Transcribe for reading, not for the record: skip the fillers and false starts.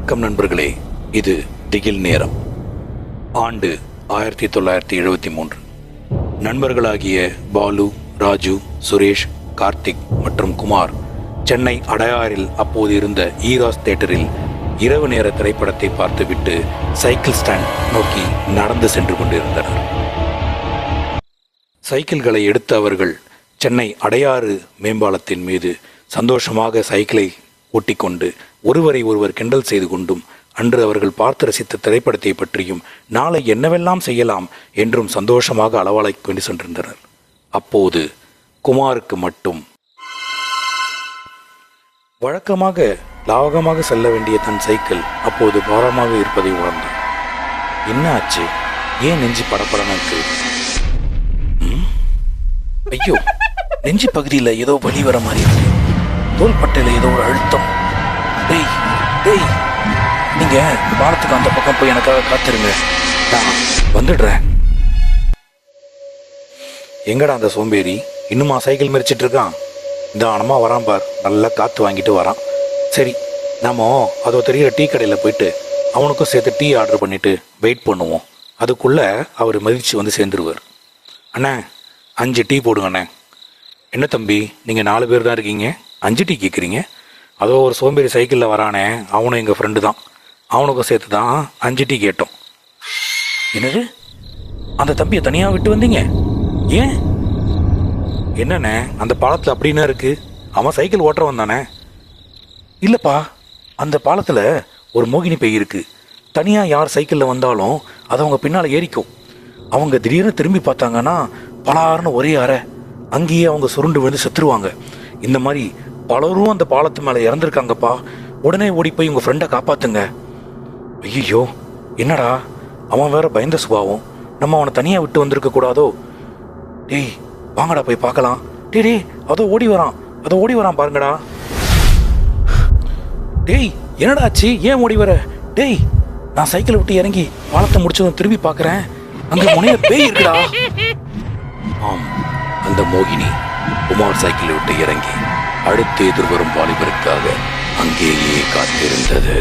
வணக்கம் நண்பர்களே, இது திகில் நேரம். ஆண்டு 1973. நண்பர்களாகிய பாலு, ராஜு, சுரேஷ், கார்த்திக் மற்றும் குமார் சென்னை அடையாறில் அப்போது இருந்த ஈராஸ் தியேட்டரில் இரவு நேர திரைப்படத்தை பார்த்துவிட்டு சைக்கிள் ஸ்டாண்ட் நோக்கி நடந்து சென்று கொண்டிருந்தனர். சைக்கிள்களை எடுத்த அவர்கள் சென்னை அடையாறு மேம்பாலத்தின் மீது சந்தோஷமாக சைக்கிளை ஓட்டிக்கொண்டு ஒருவரை ஒருவர் கிண்டல் செய்து கொண்டும் அன்று அவர்கள் பார்த்து ரசித்த திரைப்படத்தை பற்றியும் நாளை என்னவெல்லாம் செய்யலாம் என்றும் சந்தோஷமாக அளவாளைக் கொண்டு சென்றிருந்தனர். அப்போது குமாருக்கு மட்டும் வழக்கமாக லாவகமாக செல்ல வேண்டிய தன் சைக்கிள் அப்போது பாரமாக இருப்பதை உணர்ந்தார். என்ன ஆச்சு? ஏன் நெஞ்சு படப்படன்னு இருக்கு? ஐயோ, நெஞ்சு பகுதியில் ஏதோ வலி வர மாதிரி இருக்கு. தோள்பட்டையில் ஏதோ ஒரு அழுத்தம். டேய், நீங்க பாலத்துக்கு அந்த பக்கம் போய் எனக்காக காத்திருங்க, நான் வந்துடுறேன். எங்கடா அந்த சோம்பேறி இன்னுமா சைக்கிள் மெரிச்சிட்டு இருக்கான்? நிதானமா வரான் பார், நல்லா காற்று வாங்கிட்டு வரான். சரி, நாம அதோ தெரிகிற டீ கடையில் போயிட்டு அவனுக்கும் சேர்த்து டீ ஆர்டர் பண்ணிட்டு வெயிட் பண்ணுவோம். அதுக்குள்ள அவர் மதிச்சு வந்து சேர்ந்துருவார். அண்ணே, 5 டீ போடுங்க அண்ணே. என்ன தம்பி, நீங்கள் 4 பேர் தான் இருக்கீங்க, 5 டீ கேட்குறீங்க? அதோ ஒரு சோம்பேறி சைக்கிளில் வரானே, அவனும் எங்கள் ஃப்ரெண்டு தான், அவனுக்கும் சேர்த்து தான் 5 டீ கேட்டோம். என்னது, அந்த தம்பியை தனியாக விட்டு வந்தீங்க? ஏன்? என்னண்ணே, அந்த பாலத்தில் அப்படின்னா இருக்கு, அவன் சைக்கிள் ஓட்டுறவன் தானே? இல்லைப்பா, அந்த பாலத்தில் ஒரு மோகினி பேய் இருக்கு. தனியாக யார் சைக்கிளில் வந்தாலும் அது அவங்க பின்னால் ஏறிக்கும். அவங்க திடீர்னு திரும்பி பார்த்தாங்கன்னா பலாருன்னு ஒரே அறை, அங்கேயே அவங்க சுருண்டு விழுந்து செத்துருவாங்க. இந்த மாதிரி பலரும் அந்த பாலத்து மேலே இறந்துருக்காங்கப்பா. உடனே ஓடி போய் உங்கள் ஃப்ரெண்டை காப்பாற்றுங்க. ஐயோ, என்னடா, அவன் வேற பயந்த சுபாவம், நம்ம அவனை தனியாக விட்டு வந்திருக்க கூடாதோ? டேய், வாங்கடா போய் பார்க்கலாம். டேய், அதோ ஓடி வரான் பாருங்கடா. டேய், என்னடா ஆச்சு? ஏன் ஓடி வர? டேய், நான் சைக்கிளை விட்டு இறங்கி பாலத்தை முடிச்சதும் திரும்பி பார்க்குறேன், அங்கே முனைய பேய் இருக்குடா. ஆம், அந்த மோகினி குமார் சைக்கிளை விட்டு இறங்கி அடுத்து எதிர்வரும் வாலிபருக்காக அங்கேயே காத்திருந்தது.